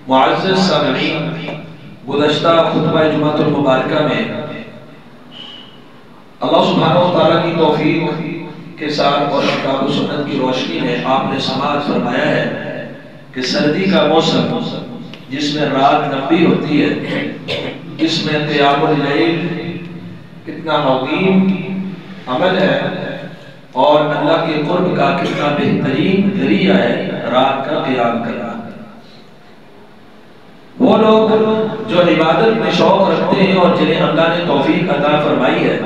معزز سامعین، گزشتہ خطبہ جمعۃ المبارکہ میں اللہ سبحانہ و تعالیٰ کی توفیق کے ساتھ اور کتاب و سنت کی روشنی میں آپ نے سماعت فرمایا ہے کہ سردی کا موسم جس میں رات لمبی ہوتی ہے، جس میں قیام اللیل کتنا عظیم عمل ہے اور اللہ کے قرب کا کتنا بہترین ذریعہ ہے رات کا قیام کرنا۔ وہ لوگ جو عبادت میں شوق رکھتے ہیں اور جنہیں اللہ نے توفیق عطا فرمائی ہے،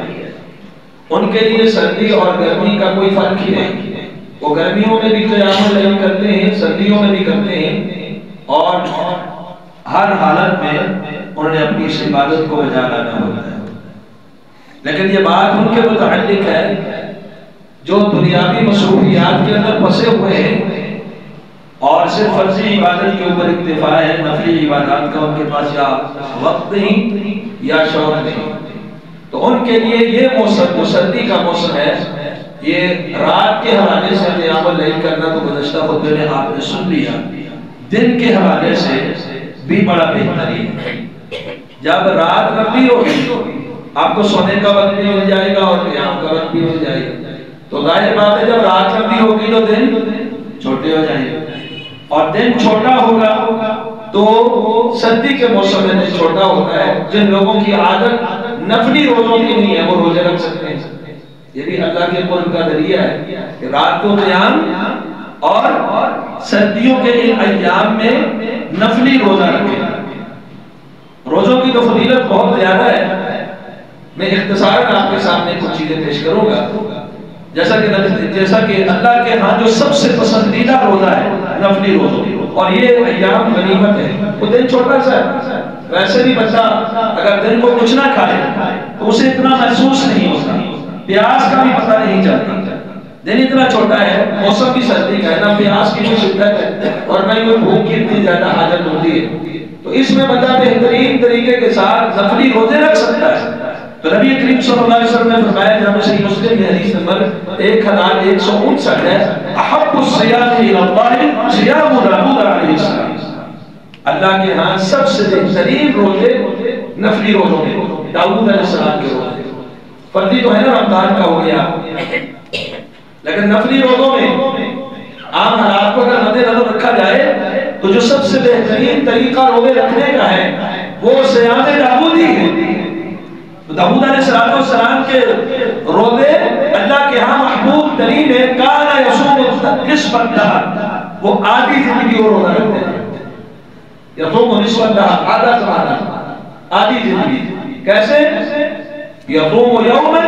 ان کے لیے سردی اور گرمی کا کوئی فرق ہی نہیں۔ وہ گرمیوں میں بھی قیام اللیل کرتے ہیں، سردیوں میں بھی کرتے ہیں، اور ہر حالت میں انہوں نے اپنی اس عبادت کو بجا لانا ہوتا ہے۔ لیکن یہ بات ان کے متعلق ہے جو دنیاوی مصروفیات کے اندر پھنسے ہوئے ہیں اور صرف فرضی عبادت کے اوپر اکتفا ہے، نفلی عبادات کا ان کے پاس یا وقت نہیں یا شوق نہیں۔ تو ان کے لیے یہ موسم جو سردی کا موسم ہے، یہ رات کے حوالے سے قیام اللیل کرنا تو گزشتہ خطبے میں آپ نے سن لیا، دن کے حوالے سے بھی بڑا بہترین ہے۔ جب رات لمبی ہوگی آپ کو سونے کا وقت بھی مل جائے گا اور قیام کا وقت بھی مل جائے گا، تو ظاہر بات ہے جب رات لمبی ہوگی تو دن چھوٹے ہو جائیں گے، اور دن چھوٹا ہوگا تو سردی کے موسم میں دن چھوٹا ہوتا ہے۔ جن لوگوں کی عادت نفلی روزوں کی نہیں ہے وہ روزے رکھ سکتے ہیں۔ یہ بھی اللہ کے قرب کا ذریعہ ہے کہ رات کو قیام اور سردیوں کے ان ایام میں نفلی روزہ رکھیں۔ روزوں کی تو فضیلت بہت زیادہ ہے، میں اختصاراً آپ کے سامنے کچھ چیزیں پیش کروں گا۔ جیسا کہ اللہ کے ہاں جو سب سے پسندیدہ روزہ ہے نفلی روزوں، اور یہ ایام غنیمت ہے۔ وہ دن چھوٹا سا ہے، ویسے بھی بچہ اگر دن کو کچھ نہ کھائے تو اسے اتنا محسوس نہیں ہوتا، پیاس کا بھی پتہ نہیں چلتا۔ دن اتنا چھوٹا ہے، موسم بھی سردی کا ہے، نہ پیاس کی کوئی شدت ہے اور نہ کوئی بھوک کی اتنی زیادہ حاجت ہوتی ہے، تو اس میں بندہ بہترین طریقے کے ساتھ نفلی روزے رکھ سکتا ہے۔ تو نبی کریم صلی اللہ علیہ وسلم نے فرمایا، جامع صحیح مسلم میں حدیث نمبر 1159 ہے، احب الصیام الی اللہ صیام داؤد علیہ السلام۔ اللہ کے ہاں سب سے بہترین روزے نفلی روزوں میں داؤد علیہ السلام کے روزے۔ فرضی تو ہے نا رمضان کا ہو گیا، لیکن نفلی روزوں میں عام حالات کو اگر مد نظر رکھا جائے تو جو سب سے بہترین طریقہ روزے رکھنے کا ہے وہ صیام داؤد ہی ہے۔ داؤد علیہ السلام کے روزے اللہ کے ہاں محبوب ترین ہے۔ کانا یصوم نصف الدہر، وہ آدھی زندگی وہ روزہ رکھتے ہیں۔ یصوم نصف الدہر، آدھا زمانہ، آدھی زندگی۔ کیسے؟ یصوم یوما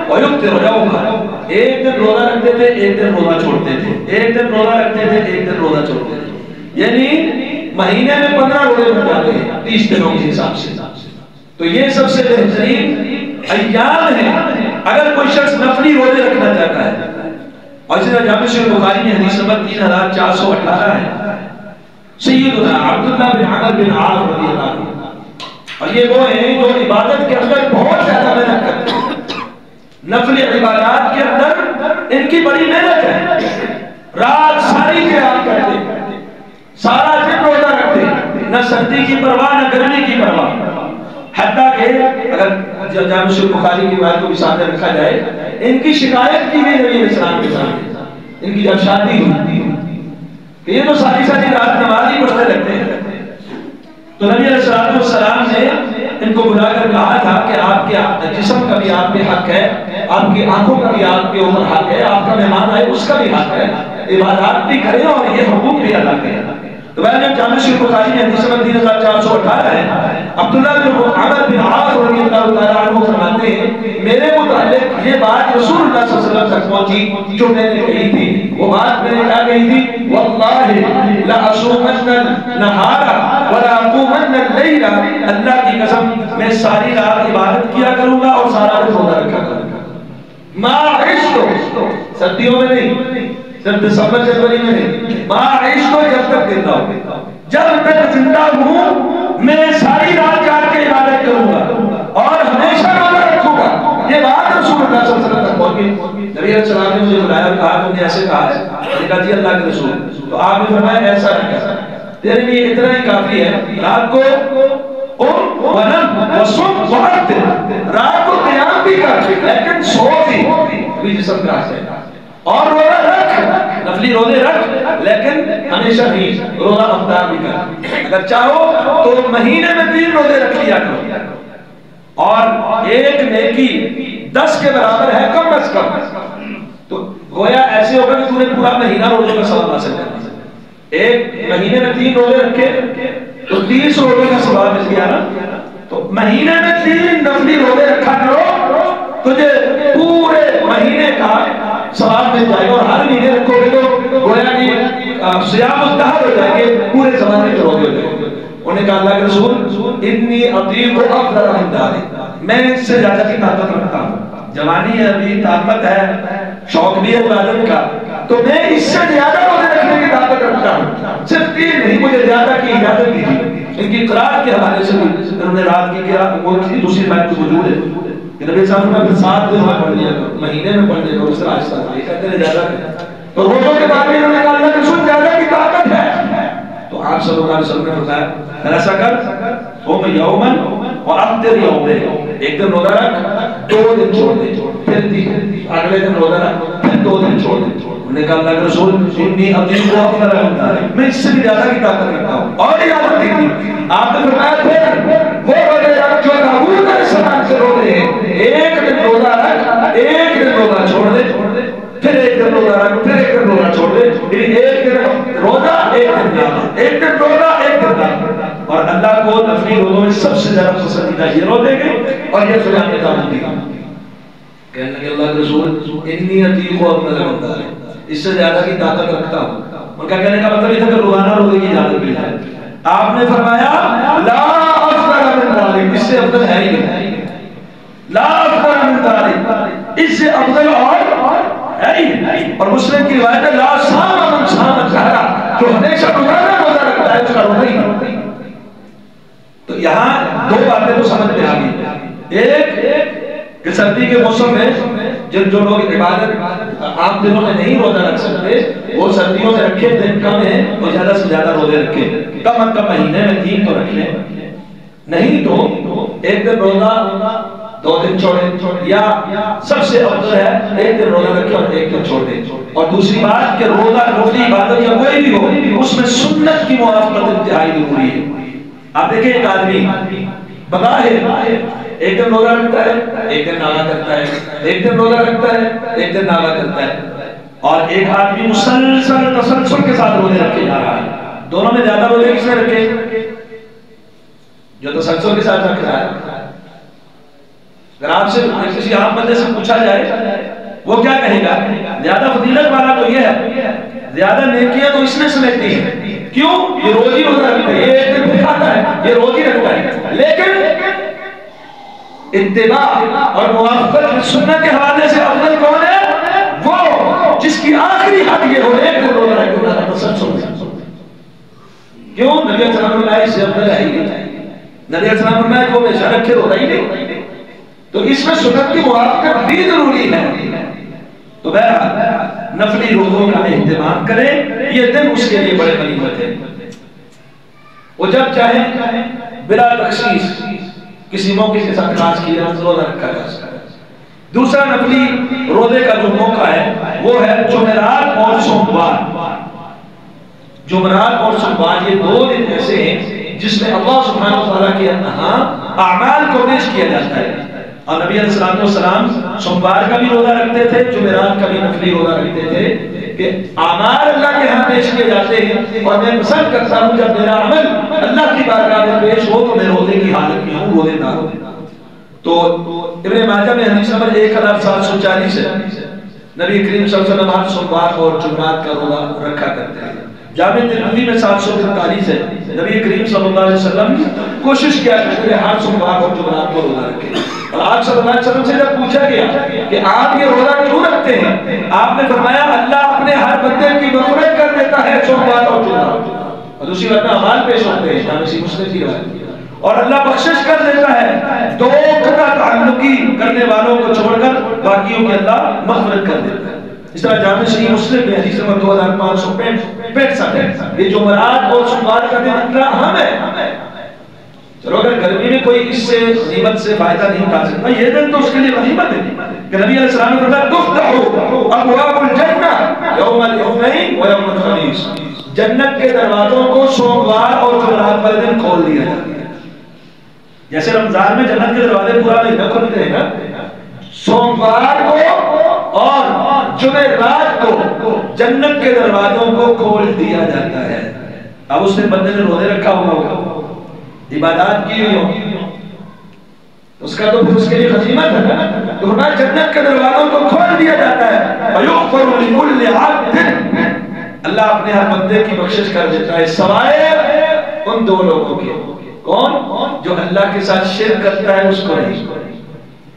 ویفطر یوما، ایک دن روزہ رکھتے تھے، ایک دن روزہ چھوڑتے تھے، ایک دن روزہ رکھتے تھے، ایک دن روزہ چھوڑتے تھے، یعنی مہینے میں 15 روزے بن جاتے ہیں 30 دنوں کے حساب سے۔ تو یہ سب سے بہترین ایام ہے اگر کوئی شخص نفلی روزے رکھنا چاہتا ہے۔ اور اسی طرح جامع صحیح بخاری میں حدیث نمبر 3418 ہے، سیدنا عبداللہ بن عمر بن عاص رضی اللہ عنہ، اور یہ وہ ہیں جو عبادت کے اندر بہت زیادہ محنت کرتے ہیں، نفلی عبادات کے اندر ان کی بڑی محنت ہے، رات ساری قیام کرتے ہیں، سارا دن روزہ رکھتے ہیں، نہ سردی کی پرواہ نہ گرمی کی پرواہ۔ حتیٰ کہ اگر جامع صحیح بخاری کی روایت کو بھی سامنے رکھا جائے، ان کی شکایت کی گئی نبی علیہ السلام کے سامنے، ان کی جب شادی ہوئی کہ یہ تو ساری رات نماز ہی پڑھتے رہتے ہیں، تو نبی علیہ السلام نے ان کو بلا کر کہا تھا کہ آپ کے جسم کا بھی آپ پہ حق ہے، آپ کی آنکھوں کا بھی آپ کے اوپر حق ہے، آپ کا مہمان آئے اس کا بھی حق ہے، عبادات بھی کریں اور یہ حقوق بھی ادا کریں۔ تو میں جب جامع صحیح بخاری میں حدیث نمبر 3418 ہے، عبداللہ بن عمر بن عاص رضی اللہ تعالیٰ عنہ فرماتے ہیں، میرے متعلق یہ بات رسول اللہ صلی اللہ علیہ وسلم تک پہنچی جو میں نے کہی تھی۔ وہ بات میں نے کیا کہی تھی؟ واللہ لأصومن النہار ولا اقومن اللیل، اللہ کی قسم میں ساری رات عبادت کیا کروں گا اور سارا دن روزہ رکھا کروں گا، ما عشت، سردیوں میں نہیں، صرف دسمبر جنوری میں نہیں، ما عشت، جب تک زندہ ہوں، جب تک زندہ ہوں میں ساری رات جاگ کے عبادت کروں گا اور ہمیشہ روزہ رکھوں گا۔ یہ بات رسول اللہ صلی اللہ علیہ وسلم تک پہنچ گئی۔ نبی علیہ السلام نے مجھے بلایا اور کہا تم نے ایسے کہا ہے، میں نے کہا جی اللہ کے رسول، تو آپ نے فرمایا ایسا نہیں کہا، تیرے لیے اتنا ہی کافی ہے، رات کو رات کو قیام بھی کر لیکن سو بھی جسم کا ہے، اور روزہ رکھ، نفلی روزے رکھ لیکن ہمیشہ نہیں، روزہ افطار بھی کر، اگر چاہو تو مہینے میں 3 روزے رکھ لیا کرو، اور ایک نیکی 10 کے برابر ہے کم از کم، تو گویا ایسے ہوگا کہ تو نے پورا مہینہ روزے کا ثواب حاصل کرنا، ایک مہینے میں 3 روزے رکھے تو 30 روزے کا ثواب مل گیا نا، تو مہینے میں 3 نفلی روزے رکھا کرو، تجھے پورے مہینے کا ثواب مل جائے گا، اور ہر مہینے رکھو گے تو گویا کہ صیام الدہر ہو جائیں گے، پورے زمانے کے روزے ہو جائیں گے۔ انہوں نے کہا اللہ کے رسول انی اطیق افضل من ذلک، میں اس سے زیادہ کی طاقت رکھتا ہوں، جوانی ہے ابھی، طاقت ہے، شوق بھی ہے عبادت کا، تو میں اس سے زیادہ روزے رکھنے کی طاقت رکھتا ہوں، صرف 3 نہیں، مجھے زیادہ کی اجازت دیجیے۔ ان کی قرآن کے حوالے سے انہوں نے رات کی کیا وہ دوسری بات تو وجود ہے کہ نبی صاحب نے پھر 7 دن میں پڑھ لیا کرو، مہینے میں پڑھ لیا کرو، اس طرح آہستہ یہ کہتے ہیں زیادہ ہے، تو روزوں کے بعد انہوں نے کہا اللہ کے رسول زیادہ کی طاقت ہے، تو آپ صلی اللہ علیہ وسلم نے فرمایا ایسا کر قوم یومن و افطر یومین، ایک دن روزہ رکھ 2 دن چھوڑ دے، پھر اگلے دن روزہ رکھ پھر 2 دن چھوڑ دے۔ انہوں نے کہا اللہ کے رسول انی اطیق افضل من ذلک، میں اس سے بھی زیادہ کی طاقت رکھتا ہوں، اور اجازت دی تھی۔ آپ نے فرمایا پھر وہ روزے رکھ جو داؤد علیہ السلام سے روزے ہیں، ایک دن روزہ رکھ، ایک دن روزہ چھوڑ دے، پھر ایک دن روزہ رکھ، پھر ایک دن روزہ چھوڑ دے، ایک دن روزہ ایک دن نافلہ، ایک دن روزہ ایک دن نافلہ، اور اللہ کو نفلی روزوں میں سب سے زیادہ پسندیدہ یہ روزے گے اور یہ صیام داؤد کا۔ کہنے لگے اللہ کے رسول انی اطیق افضل من ذلک، اس سے زیادہ کی طاقت رکھتا ہوں۔ ان کا کہنے کا مطلب یہ تھا کہ روزانہ روزے کی اجازت مل جائے۔ آپ نے فرمایا لا افضل من ذلک، اس سے افضل ہے ہی نہیں، لا افضل من ذلک، اس سے افضل اور ہے ہی نہیں۔ اور مسلم کی روایت ہے لا صام من صام الدہر، جو ہمیشہ روزانہ روزہ رکھتا ہے اس کا روزہ ہی نہیں۔ تو یہاں 2 باتیں تو سمجھ میں آ گئی، ایک کہ سردی کے موسم میں جو لوگ عبادت عام دنوں میں نہیں روزہ رکھ سکتے وہ سردیوں میں رکھے، دن کم ہیں تو زیادہ سے زیادہ روزے رکھے، کم از کم مہینے میں 3 تو رکھ لیں، نہیں تو ایک دن روزہ 2 دن چھوڑے، یا سب سے افضل ہے ایک دن روزہ رکھے اور ایک دن چھوڑ دیں۔ اور دوسری بات کہ روزہ نفلی عبادت یا کوئی بھی ہو اس میں سنت کی موافقت انتہائی ضروری ہے۔ آپ دیکھیں ایک آدمی بظاہر ایک دن روزہ رکھتا ہے، ایک دن ناغہ کرتا ہے، ایک دن روزہ رکھتا ہے، ایک دن ناغہ کرتا ہے، اور ایک آدمی مسلسل تسلسل کے ساتھ روزے رکھے جا رہا ہے، دونوں میں زیادہ روزے کس نے رکھے؟ جو تسلسل کے ساتھ رکھ رہا ہے۔ اگر آپ سے کسی عام بندے سے پوچھا جائے وہ کیا کہے گا؟ زیادہ فضیلت والا تو یہ ہے، زیادہ نیکیاں تو اس نے سمیٹی ہیں، کیوں؟ یہ روز ہی روزہ رکھتا ہے، یہ ایک دن بھی کھاتا ہے، یہ روز ہی رکھتا ہے، لیکن اتباع اور موافقت سنت کے حوالے سے افضل کون ہے؟ وہ جس کی آخری حد یہ ہو ایک دن روزہ رکھتا ہے تسلسل۔ کیوں؟ نبی علیہ السلام نے اس سے افضل ہے ہی نہیں، نبی علیہ السلام نے وہ ہمیشہ رکھے روزہ ہی نہیں، تو اس میں سنت کی موافقت بھی ضروری ہے۔ تو بہرحال نفلی روزوں کا اہتمام کریں، یہ دن اس کے لیے بڑے غنیمت ہے، وہ جب چاہیں بلا تخصیص کسی موقع کے ساتھ خاص کیا روزہ رکھا جا سکتا ہے۔ دوسرا نفلی روزے کا جو موقع ہے وہ ہے جمعرات اور سوموار۔ جمعرات اور سوموار یہ 2 دن ایسے ہیں جس میں اللہ سبحانہ وتعالیٰ کے ہاں اعمال کو پیش کیا جاتا ہے، اور نبی علیہ السلام سوموار کا بھی روزہ رکھتے تھے، جمعرات کا بھی نفلی روزہ رکھتے تھے کہ اعمال اللہ کے ہاں پیش کیے جاتے ہیں، اور میں پسند کرتا ہوں جب میرا عمل اللہ کی بارگاہ میں پیش ہو تو میں روزے کی حالت میں ہوں، روزے دار ہوں۔ تو ابن ماجہ میں حدیث نمبر 1740 ہے، نبی کریم صلی اللہ علیہ وسلم ہر سوموار اور جمعرات کا روزہ رکھا کرتے ہیں۔ جامع ترمذی میں 743 ہے، نبی کریم صلی اللہ علیہ وسلم کوشش کیا کرتے ہیں ہر سوموار اور جمعرات کو روزہ رکھیں، اور آپ صلی اللہ علیہ وسلم سے جب پوچھا گیا کہ آپ یہ روزہ کیوں رکھتے ہیں، آپ نے فرمایا اللہ اپنے ہر بندے کی مغفرت کر دیتا ہے سوموار اور جمعرات، اور دوسری بات میں اعمال پیش ہوتے ہیں، جامع مسلم کی روایت، اور اللہ بخشش کر دیتا ہے، 2 قطع تعلقی کرنے والوں کو چھوڑ کر باقیوں کے اللہ مغفرت کر دیتا ہے۔ اس طرح جامع صحیح مسلم میں حدیث نمبر 2565 ہے، یہ جمعرات اور سوموار کا دن اتنا اہم ہے. چلو اگر گرمی میں کوئی اس سے غنیمت سے فائدہ نہیں اٹھا سکتا، یہ دن تو اس کے لیے غنیمت ہے کہ نبی علیہ السلام نے فرمایا تفتح ابواب الجنہ یوم الاثنین و یوم الخمیس، جنت کے دروازوں کو سوموار اور جمعرات والے دن کھول دیا جاتا ہے. جیسے رمضان میں جنت کے دروازے پورا مہینہ کھلتے ہیں نا، سوموار کو اور جمعرات کو جنت کے دروازوں کو کھول دیا جاتا ہے. اب اس نے بندے نے روزے رکھا ہوگا، عبادات کی ہوئی ہوگی، اس کا تو پھر اس کے لیے غنیمت ہے نا. تو ہمارے جنت کے دروازوں کو کھول دیا جاتا ہے. وَيُغْفَرُ لِكُلِّ عَبْدٍ، اللہ اپنے ہر بندے کی بخشش کر دیتا ہے سوائے ان دو لوگوں کے. کون؟ جو اللہ کے ساتھ شرک کرتا ہے اس کو نہیں.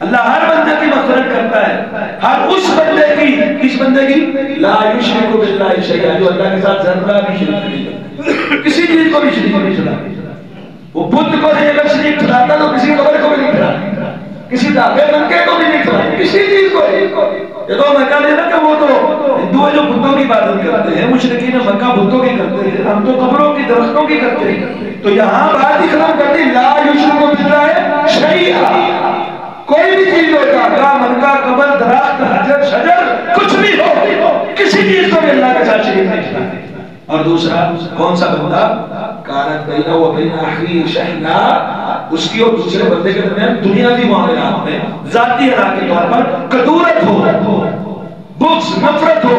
اللہ ہر بندے کی مغفرت کرتا ہے، ہر اس بندے کی، کس بندے کی؟ لا یشرک باللہ شیئا، جو اللہ کے ساتھ ذرہ بھی شرک نہیں کرتا، کسی چیز کو بھی شریک نہیں ٹھہراتا. وہ بت کو نہیں اگر شریک ٹھہراتا تو کسی قبر کو بھی نہیں ٹھہراتا، کسی دھاگے منکے کو بھی نہیں ٹھہراتا، کسی چیز کو نہیں. یہ تو مکہ میں نا کہ وہ تو ہندو جو بتوں کی عبادت کرتے ہیں، مشرکین مکہ بتوں کی کرتے ہیں، ہم تو قبروں کی درختوں کی کرتے ہیں. تو یہاں بات ہی ختم کرتی لا یشرک باللہ شیئا، کوئی بھی چیز ہو، دھاگا منکا قبر درخت حجر شجر کچھ بھی ہو، کسی چیز کو بھی اللہ کے ساتھ شریک نہیں ٹھہراتا. اور دوسرا کون سا بندہ؟ کانت بینہ و بین اخیہ شحنہ، اس کی اور دوسرے بندے کے درمیان دنیاوی معاملات میں ذاتی ادا کے طور پر کدورت ہو، بغض نفرت ہو.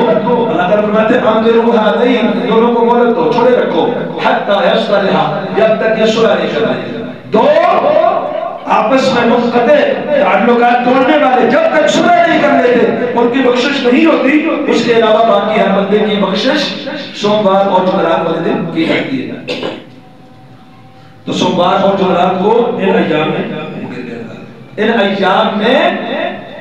اللہ تعالیٰ فرماتے ہیں انظروا ہذین، دونوں کو مہلت دو، چھوڑے رکھو، حتی یصلحا، جب تک یہ صلح نہیں کر رہے. دو آپس میں منقطع تعلقات توڑنے والے جب تک صلح نہیں کر لیتے ان کی بخشش نہیں ہوتی. اس کے علاوہ باقی ہر بندے کی بخشش سوموار اور جمعرات والے دن کی جاتی ہے. تو سوموار اور جمعرات کو ان ایام میں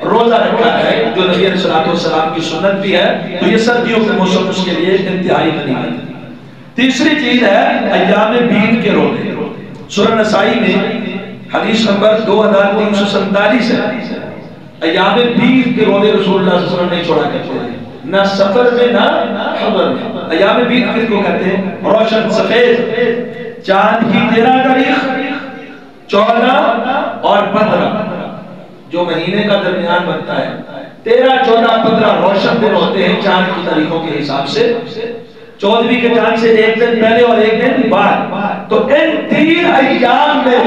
روزہ رکھا ہے جو نبی علیہ السلام کی سنت بھی ہے. تو یہ سردیوں کے موسم اس کے لیے انتہائی غنیمت ہے. تیسری چیز ہے ایام بیت کے روزے. سورہ نسائی میں حدیث نمبر 2347 ہے. ایام بیت کے روزے رسول اللہ صلی اللہ علیہ وسلم نہیں چھوڑا کرتے ہیں، نہ سفر میں نہ حضر میں. ایام بیت کس کو کہتے ہیں؟ روشن سفید چاند کی 13 تاریخ، 14 اور 15 جو مہینے کا درمیان بنتا ہے، 13 14 15 روشن دن ہوتے ہیں چاند کی تاریخوں کے حساب سے. 14ویں کے چاند سے ایک دن پہلے اور ایک دن بعد. تو ان 3 ایام میں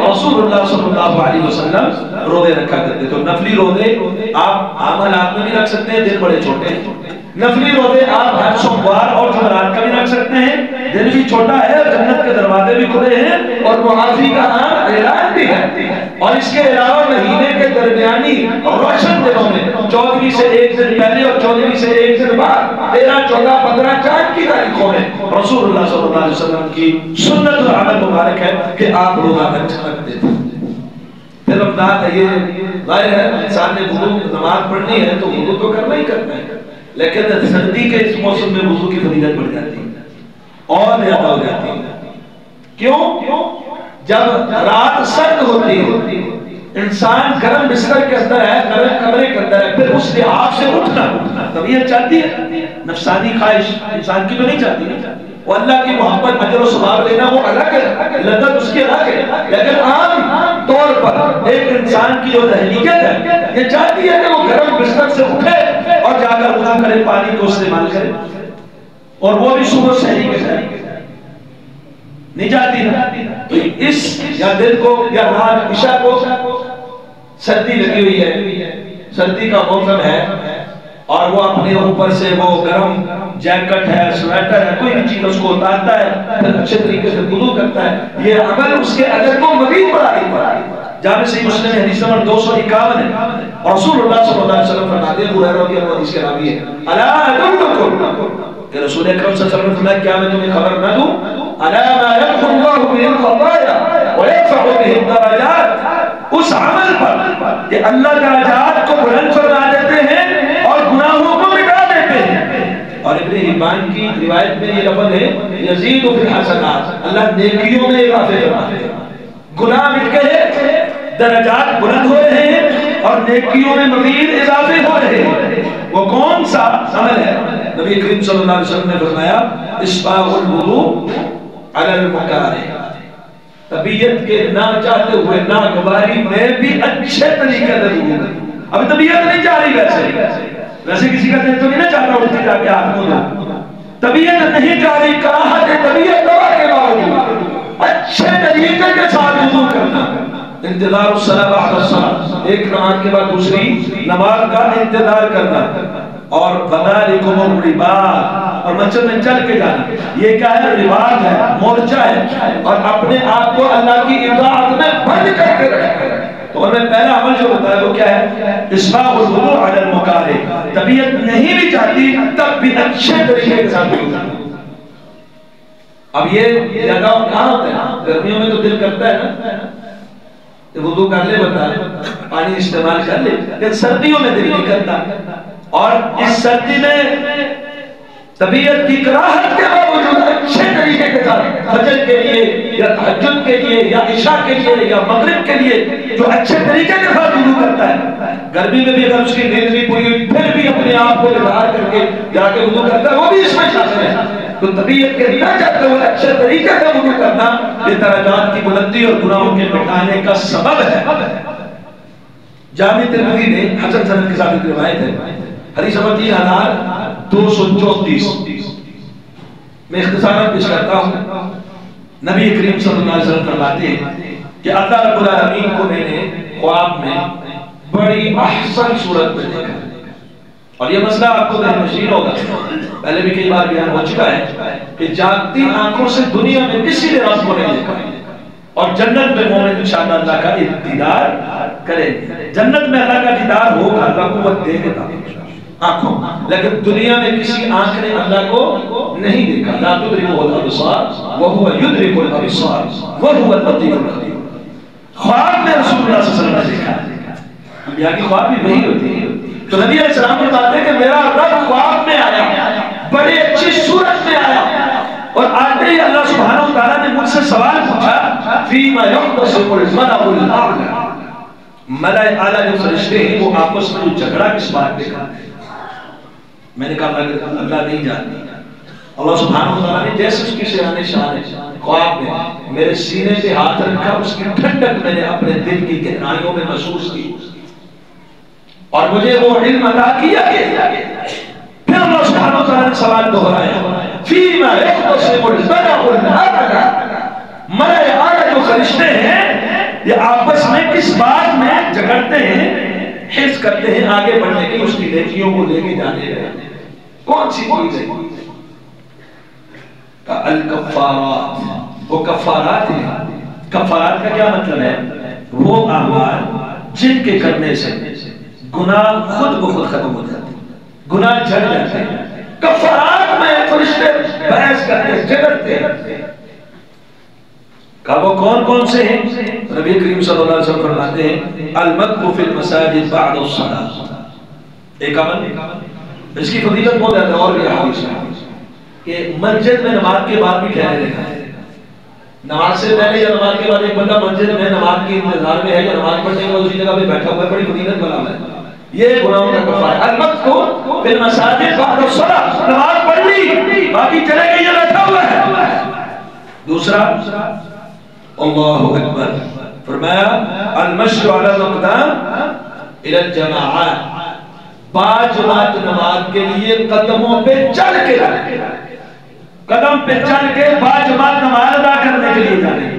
رسول اللہ صلی اللہ علیہ وسلم روزے رکھا کرتے. تو نفلی روزے آپ عام حالات میں بھی رکھ سکتے ہیں، دن بڑے چھوٹے ہیں. نفلی روزے آپ ہر سوموار اور جمعرات کا بھی رکھ سکتے ہیں، دن بھی چھوٹا ہے، جنت کے دروازے بھی کھلے ہیں اور معافی کا عام اعلان بھی ہے. اور اس کے علاوہ مہینے کے درمیانی روشن دنوں میں 14ویں سے ایک دن پہلے اور 14ویں سے ایک دن بعد 13 14 15 چاند کی تاریخوں میں رسول اللہ صلی اللہ علیہ وسلم کی سنت اور عمل مبارک ہے کہ آپ روزہ رکھتے تھے. پھر رمضان ہے، یہ ظاہر ہے انسان نے وضو نماز پڑھنی ہے تو وضو تو کرنا ہی کرنا ہے، لیکن سردی کے اس موسم میں وضو کی فضیلت بڑھ جاتی ہے اور زیادہ ہو جاتی ہے. کیوں؟ جب رات سرد ہوتی ہے انسان گرم بستر کرتا ہے، گرم کمرے کرتا ہے، پھر اس لحاظ سے اٹھنا طبیعت چاہتی ہے، نفسانی خواہش انسان کی تو نہیں چاہتی. وہ اللہ کی محبت اجر و ثواب لینا وہ الگ ہے، لذت اس کی الگ ہے. لیکن عام طور پر ایک انسان کی جو ذہنیت ہے یہ چاہتی ہے کہ وہ گرم بستر سے اٹھے اور جا کر وضو کرے، پانی کو استعمال کرے، اور وہ بھی صبح سحری کے ساتھ نہیں جاتی نا. تو اس یا دل کو یا رات عشاء کو سردی لگی ہوئی ہے، سردی کا موسم ہے اور وہ اپنے اوپر سے وہ گرم جیکٹ ہے، سویٹر ہے، کوئی بھی چیز اس کو اتارتا ہے، پھر اچھے طریقے سے وضو کرتا ہے. یہ عمل اس کے اجر کو مزید بڑھائے. جامع صحیح مسلم حدیث نمبر 251 ہے. رسول اللہ صلی اللہ علیہ وسلم فرماتے ہیں، ابو ہریرہ رضی اللہ عنہ حدیث کے راوی ہے، الا ادلکم، کہ رسول اکرم صلی اللہ علیہ وسلم فرمایا کیا میں تمہیں خبر نہ دوں، الا ما يمحو اللہ به الخطايا ويرفع به الدرجات، اس عمل پر کہ اللہ درجات کو بلند فرما دیتے ہیں اور گناہوں کو مٹا دیتے ہیں. اور ابن حبان کی روایت میں یہ لفظ ہے یزید فی الحسنات، اللہ نیکیوں میں اضافے فرماتے ہیں. گناہ مٹ گئے، درجات بلند ہو رہے ہیں اور نیکیوں میں مزید اضافے ہو رہے ہیں. وہ کون سا عمل ہے؟ نبی کریم صلی اللہ علیہ وسلم نے فرمایا اسباغ الوضوء علی المکارہ، طبیعت کے نہ چاہتے ہوئے ناگواری میں بھی اچھے طریقے سے وضو کرنا۔ ابھی طبیعت نہیں چاہ رہی، ویسے کسی کا دل تو نہیں نہ چاہتا اٹھ کے جا کے ہاتھ دھو، طبیعت نہیں چاہ رہی، کراہت ہے طبیعت دوا کے باوجود اچھے طریقے کے ساتھ وضو کرنا۔ انتظار الصلاۃ بعد الصلاۃ، ایک نماز کے بعد دوسری نماز کا انتظار کرنا، اور فذالکم الرباط، اور مسجد میں چل کے جانا، یہ کیا ہے؟ رباط ہے، مورچہ ہے، اور اپنے آپ کو اللہ کی اطاعت میں بند کر کے رکھنا۔ تو ہمیں پہلا عمل جو بتایا وہ کیا ہے؟ اسباغ الوضوء علی المکارہ، طبیعت نہیں بھی چاہتی تب بھی اچھے طریقے کے ساتھ وضو کرنا۔ اب یہ جگہ کہاں ہوتا ہے؟ گرمیوں میں تو دل کرتا ہے نا وضو کر لے بتا پانی استعمال کر لے، لیکن سردیوں میں دل نہیں کرتا، اور اس سردی میں طبیعت کی کراہت کے باوجود اچھے طریقے کے ساتھ فجر کے لیے یا تہجد کے لیے یا عشاء کے لیے یا مغرب کے لیے جو اچھے طریقے کے ساتھ وضو کرتا ہے، گرمی میں بھی اگر اس کی نیند نہیں پوری ہوئی پھر بھی اپنے آپ کو اظہار کر کے جا کے وضو کرتا ہے، وہ بھی اس میں شامل ہے۔ تو طبیعت کے نہ چاہتے ہوئے اچھے طریقے سے وضو کرنا یہ درجات کی بلندی اور گناہوں کے مٹانے کا سبب ہے۔ جامع ترمذی نے حسن سند کے ساتھ ایک روایت ہے، حدیث نمبر 3234، میں اختصاراً پیش کرتا ہوں۔ نبی کریم صلی اللہ علیہ وسلم فرماتے ہیں کہ اللہ رب العالمین کو میں نے خواب میں بڑی احسن صورت میں دیکھا، اور یہ مسئلہ آپ کو ذہن نشین ہوگا، پہلے بھی کئی بار بیان ہو چکا ہے کہ جاگتی آنکھوں سے دنیا میں کسی نے رب کو نہیں دیکھا، اور جنت میں مومن انشاءاللہ اللہ کا دیدار کرے، جنت میں اللہ کا دیدار ہوگا، اللہ قوت دے گا آنکھوں، لیکن دنیا میں کسی آنکھ نے اللہ کو نہیں دیکھا۔ لا تدرکہ الابصار وہو یدرک الابصار وہو اللطیف الخبیر۔ خواب میں رسول اللہ صلی اللہ علیہ وسلم نے دیکھا، انبیاء کی خواب بھی وہی ہوتی ہے۔ تو نبی علیہ السلام فرماتے ہیں کہ میرا رب خواب میں آیا، بڑی اچھی صورت میں آیا، اور آتے ہی اللہ سبحانہ وتعالیٰ نے مجھ سے سوال پوچھا فیما یختصم الملأ الاعلی، ملأ اعلی جو فرشتے ہیں وہ آپس میں جو جھگڑا کس بات پہ کرتے ہیں؟ میں نے کہا اللہ نہیں جانتی۔ اللہ سبحانہ وتعالیٰ نے جیسے اس کی شان ہے خواب میں میرے سینے پہ ہاتھ رکھا، اس کی ٹھنڈک میں نے اپنے دل کی گہرائیوں میں محسوس کی، اور مجھے وہ علم عطا کیا کہ پھر اللہ سبحانہ وتعالیٰ نے سوال دہرایا فیما یختصم الملأ الاعلی، ملأ اعلی جو فرشتے ہیں یہ آپس میں کس بات میں جھگڑتے ہیں، حس کرتے ہیں آگے بڑھنے کی، اس کی نیکیوں کو لے کے جانے رہے، کون سی چیز ہے؟ الکفارات، وہ کفارات ہیں۔ کفارات کا کیا مطلب ہے؟ وہ اعمال جن کے کرنے سے گناہ خود بخود ختم ہو جاتے ہیں، گناہ جھڑ جاتے ہیں۔ کفارات میں فرشتے بحث کرتے ہیں، جھگڑتے ہیں، کہ وہ کون کون سے ہیں؟ نبی کریم صلی اللہ علیہ وسلم فرماتے ہیں المکث فی المساجد بعد الصلاۃ، ایک عمل اس کی فضیلت بہت زیادہ، اور بھی حدیث ہے کہ مسجد میں نماز کے بعد بھی ٹھہرے رہنا ہے، نماز سے پہلے یا نماز کے بعد ایک بندہ مسجد میں نماز کی انتظار میں ہے یا نماز پڑھنے کے بعد دوسری جگہ پہ بیٹھا ہوا ہے، بڑی فضیلت والا ہے، یہ گناہوں کا کفارہ ہے۔ المکث فی المساجد بعد الصلاۃ، نماز پڑھ لی باقی چلے گئے یا بیٹھا ہوا ہے۔ دوسرا اللہ اکبر، فرمایا المشي على الاقدام الى الجماعات، باجماعت نماز کے لیے قدموں پہ چل کے جانے، قدم پہ چل کے باجماعت نماز ادا کرنے کے لیے جانے،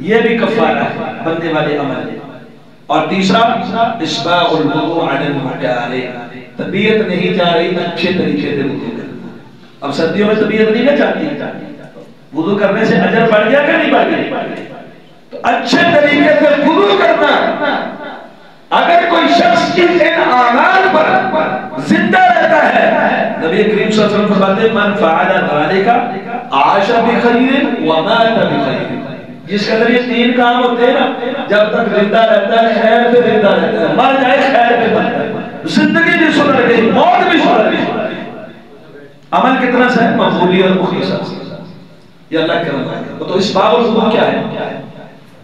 یہ بھی کفارہ ہے بندے والے عمل۔ اور تیسرا اسباغ الوضوء علی المکارہ، طبیعت نہیں چاہ رہی اچھے طریقے سے وضو کرنا۔ اب سردیوں میں طبیعت نہیں چاہتی، وضو کرنے سے اجر بڑھ گیا کہ نہیں بڑھ گیا؟ تو اچھے طریقے سے وضو کرنا، اگر کوئی شخص ان اعمال پر زندہ رہتا ہے، نبی کریم صلی اللہ علیہ وسلم فرماتے ہیں من فعل ذلك عاش بخیر ومات بخیر، جس کے اندر یہ تین کام ہوتے ہیں نا، جب تک زندہ رہتا ہے خیر پہ زندہ رہتا ہے، مر جائے خیر پہ مرتا ہے، زندگی بھی سدھر گئی موت بھی سدھر گئی۔ عمل کتنا سا ہے؟ مقبولیت مخلصت، یہ اللہ کے رضا ہے۔ تو اس باب الوضوء کیا ہے؟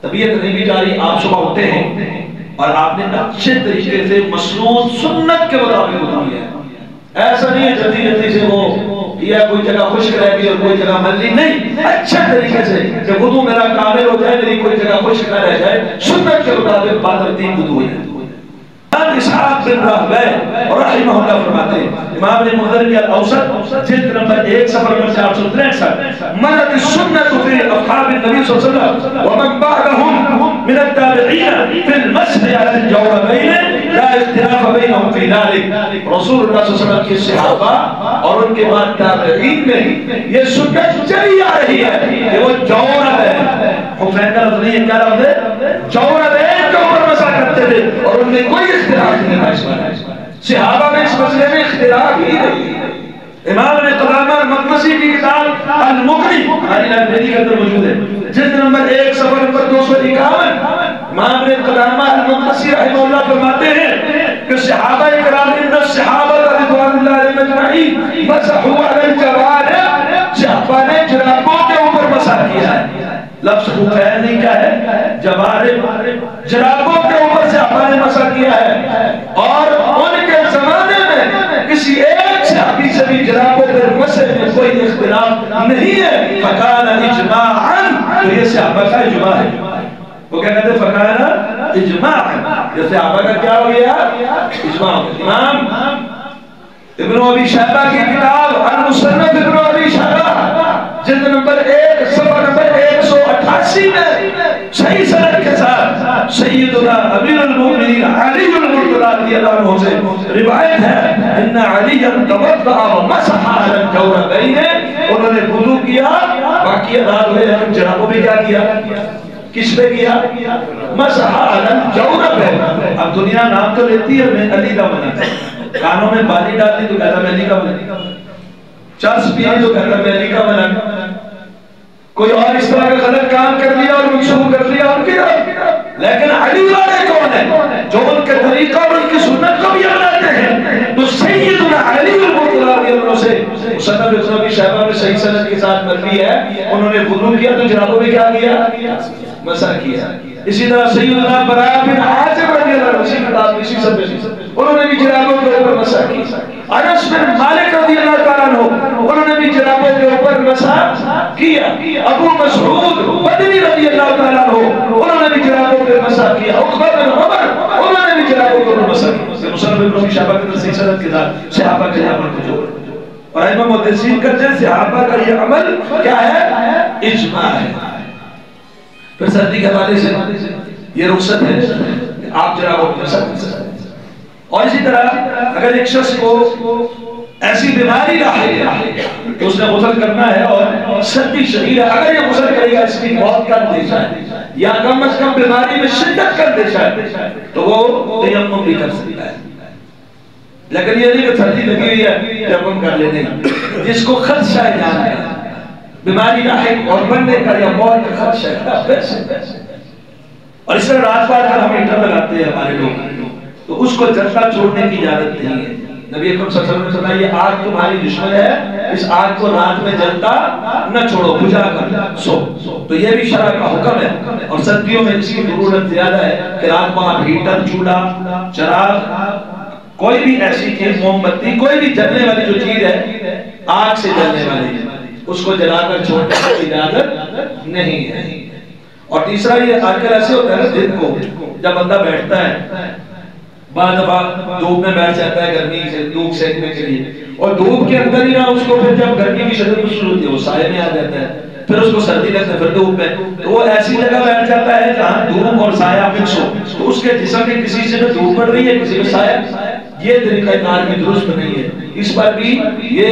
طبیعت نہیں بھی جاری، آپ صبح اٹھتے ہیں اور آپ نے اچھے طریقے سے مسنون سنت کے مطابق وضو کیا ہے، ایسا نہیں ہے جلدی جلدی سے وہ یا کوئی جگہ خشک رہ گئی اور کوئی جگہ ملی، نہیں، اچھے طریقے سے کہ وضو میرا کامل ہو جائے، میری کوئی جگہ خشک نہ رہ جائے، سنت کے مطابق باترتیب وضو ہو جائے۔ اسحاق بن راہویہ رحمہ اللہ فرماتے ہیں، امام نے منذر کی الاوسط جلد نمبر 1 صفحہ نمبر 463، مدد السنت فی اصحاب النبی صلی اللہ علیہ وسلم ومن بعدهم من التابعین فی المسح علی الجوربین لا اختلاف بینہم فی ذلک۔ رسول اللہ صلی اللہ علیہ وسلم کے صحابہ اور ان کے بعد تابعین میں یہ سنت چلی آ رہی ہے کہ وہ جورب ہے، حفین کا لفظ نہیں ہے، کیا لفظ ہے؟ جوربین کے اوپر مسح کرتے تھے اور ان میں کوئی اختلاف نہیں ہے۔ صحابہ میں اس مسئلے میں اختلاف ہی نہیں ہے۔ امام نے قدامہ المقدسی کی کتاب المغنی ہماری لائبریری کے اندر موجود ہے، جلد نمبر 1 صفحہ نمبر 251، امام نے قدامہ المقدسی رحمہ اللہ فرماتے ہیں کہ صحابہ کرام ان الصحابہ رضوان اللہ علیہم اجمعین مسحوا علی الجوارب، صحابہ نے جرابوں کے اوپر مسح کیا ہے۔ لفظ خفین نہیں کیا ہے؟ جوارب، جرابوں کے اوپر صحابہ نے مسح کیا ہے، اور ان کے زمانے میں کسی ایک صحابی سے بھی جرابوں پر مسح میں کوئی اختلاف نہیں ہے۔ فکان اجماعا، تو یہ صحابہ کا اجماع ہے۔ وہ کیا کہتے ہیں؟ فکان اجماعا، یہ صحابہ کا کیا ہو گیا؟ اجماع۔ امام ابن ابی شیبہ کی کتاب المصنف ابن ابی شیبہ جلد نمبر 1 صفحہ نمبر 188 میں صحیح سند کے ساتھ سیدنا امیر المؤمنین علی المرتضی رضی اللہ عنہ سے روایت ہے، ان علی توضأ ومسح علی الجوربین، انہوں نے وضو کیا، باقی اداد ہوئے، لیکن جرابوں میں کیا کیا؟ کس پہ کیا؟ مسح علی الجوربین۔ اب دنیا نام تو لیتی ہے میں علی کا بناتا ہوں، کانوں میں بالی ڈالتی تو کہتا میں علی کا بنا، چرس پیے تو کہتا میں علی کا بنا، کوئی اور اس طرح کا غلط کام کر لیا اور منسوخ کر لیا ان کی طرف، لیکن علی والے کون ہیں جو ان کے طریقہ اور ان کی سنت کو بھی اپناتے ہیں؟ تو سیدنا علی المرتضی رضی اللہ عنہ سے مصنف ابن ابی شیبہ میں صحیح سند کے ساتھ مروی ہے، انہوں نے وضو کیا تو جرابوں میں کیا کیا؟ مسح کیا۔ اسی طرح سیدنا براء بن عازب رضی اللہ عنہ اسی کتاب اسی سب میں انہوں نے بھی جرابوں کے اوپر مسح کی۔ انس بن مالک رضی اللہ تعالیٰ عنہ انہوں نے بھی جرابوں کے اوپر مسح کیا۔ ابو مسعود بدری رضی اللہ تعالیٰ عنہ انہوں نے بھی جرابوں کے مسح کیا۔ عقبہ بن عمر انہوں نے بھی جرابوں کے اوپر مسح کیا۔ مصنف ابن ابی شیبہ کے صحیح سند کے ساتھ صحابہ کے عمل کو جوڑ، اور امام محدثین کہتے ہیں صحابہ کا یہ عمل کیا ہے؟ اجماع ہے۔ پھر سردی کے حوالے سے یہ رخصت ہے آپ جرابوں کو مسح کر سکتے ہیں۔ اور اسی طرح اگر ایک شخص کو ایسی بیماری لاحق ہے تو اس نے غسل کرنا ہے اور سردی شدید ہے، اگر یہ غسل کرے گا اس کی بہت کم دیشہ ہے یا کم از کم بیماری میں شدت کم دیشہ ہے تو وہ تیمم بھی کر سکتا ہے، لیکن یہ نہیں کہ سردی لگی ہوئی ہے تیمم کر لینے، جس کو خدشہ جان ہے بیماری لاحق اور بننے کا یا موت کا خدشہ ہے، اور اس طرح رات بات اگر ہم ہیٹر لگاتے ہیں ہمارے لوگ تو اس کو جلتا چھوڑنے کی اجازت نہیں ہے۔ نبی اکرم صلی اللہ علیہ وسلم نے فرمایا یہ آگ تمہاری دشمن ہے، اس آگ کو رات میں جلتا نہ چھوڑو، بجھا کر سو۔ تو یہ بھی شرع کا حکم ہے، اور سردیوں میں اس کی ضرورت زیادہ ہے کہ رات کو آپ ہیٹر، چولہا، چراغ، کوئی بھی ایسی چیز، موم بتی، کوئی بھی جلنے والی جو چیز ہے آگ سے جلنے والی اس کو جلا کر چھوڑنے کی اجازت نہیں ہے۔ اور تیسرا یہ آج کل ایسے ہوتا ہے نا، دن کو جب بندہ بیٹھتا ہے بعض دفعہ دھوپ میں بیٹھ جاتا ہے گرمی سے دھوپ سینکنے کے لیے، اور دھوپ کے اندر ہی نہ اس کو پھر جب گرمی کی شدت شروع ہوتی ہے وہ سائے میں آ جاتا ہے، پھر اس کو سردی لگتا ہے، پھر دھوپ میں، تو وہ ایسی جگہ بیٹھ جاتا ہے جہاں دھوپ اور سایہ مکس ہو، تو اس کے جسم کے کسی سے دھوپ پڑ رہی ہے کسی میں سایہ، یہ طریقہ کار بھی درست نہیں ہے۔ اس پر بھی یہ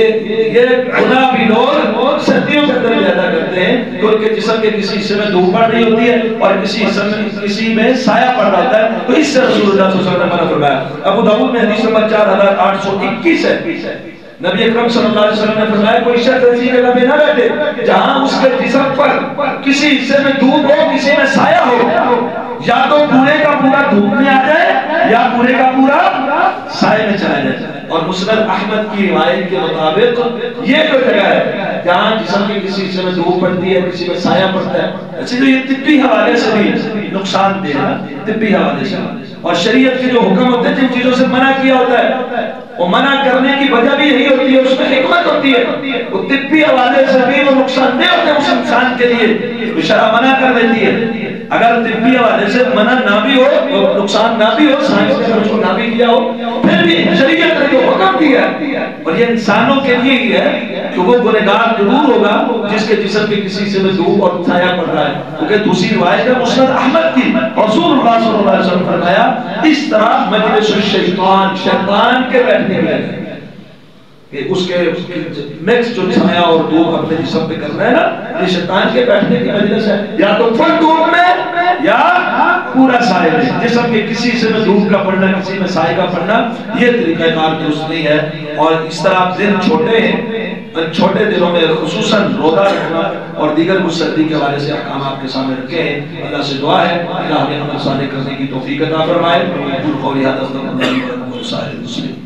گناہ بھی لوگ سردیوں کے اندر زیادہ کرتے ہیں کہ ان کے جسم کے کسی حصے میں دھوپ پڑ رہی ہوتی ہے اور کسی میں سایہ پڑ رہا ہوتا ہے، تو اس سے رسول اللہ صلی اللہ علیہ وسلم نے منع فرمایا۔ ابو داؤد میں حدیث نمبر 4821 ہے، نبی اکرم صلی اللہ علیہ وسلم نے فرمایا کوئی شخص ایسی جگہ پہ نہ بیٹھے جہاں اس کے جسم پر کسی حصے میں دھوپ ہو کسی میں سایہ ہو، یا تو پورے کا پورا دھوپ میں آ جائے یا پورے کا پورا سائے میں چلا جائے۔ اور مسند احمد کی روایت کے مطابق یہ جو جگہ ہے جہاں جسم کے کسی حصے میں دھوپ پڑتی ہے کسی میں سایہ پڑتا ہے، ایسے تو یہ طبی حوالے سے بھی نقصان دہ ہے طبی حوالے سے، اور شریعت کے جو حکم ہوتے ہیں جن چیزوں سے منع کیا ہوتا ہے وہ منع کرنے کی وجہ بھی یہی ہوتی ہے، اس میں حکمت ہوتی ہے، وہ طبی حوالے سے بھی وہ نقصان دہ ہوتے ہیں اس انسان کے لیے، شرع منع کر دیتی ہے۔ اگر طبی حوالے سے منع نہ بھی ہو، نقصان نہ بھی ہو، سائنس نے اس کو نہ بھی کیا ہو، پھر بھی شریعت نے جو حکم دیا ہے، اور یہ انسانوں کے لیے ہی ہے کہ وہ گنہگار ضرور ہوگا جس کے جسم کے کسی سے میں دھوپ اور سایہ پڑ رہا ہے، کیونکہ دوسری روایت ہے مسند احمد کی، رسول اللہ صلی اللہ علیہ وسلم فرمایا اس طرح مجلس الشیطان، شیطان کے بیٹھنے کے لیے کہ اس کے میکس جو سایہ اور دھوپ اپنے جسم پہ کر رہے ہیں نا، یہ شیطان کے بیٹھنے کی مجلس ہے، یا تو فل دھوپ میں یا پورا سائے میں، جسم کے کسی سے میں دھوپ کا پڑنا کسی میں سائے کا پڑنا، یہ طریقہ کار درست نہیں ہے۔ اور اس طرح دن چھوٹے ہیں، چھوٹے دنوں میں خصوصاً روزہ رکھنا اور دیگر مسردی کے حوالے سے احکام آپ کے سامنے رکھے ہیں۔ اللہ سے دعا ہے اللہ ہمیں عمل صالح کرنے کی توفیق عطا فرمائے۔ قولی ھذا استغفر اللہ لي ولکم ولسائر المسلمین۔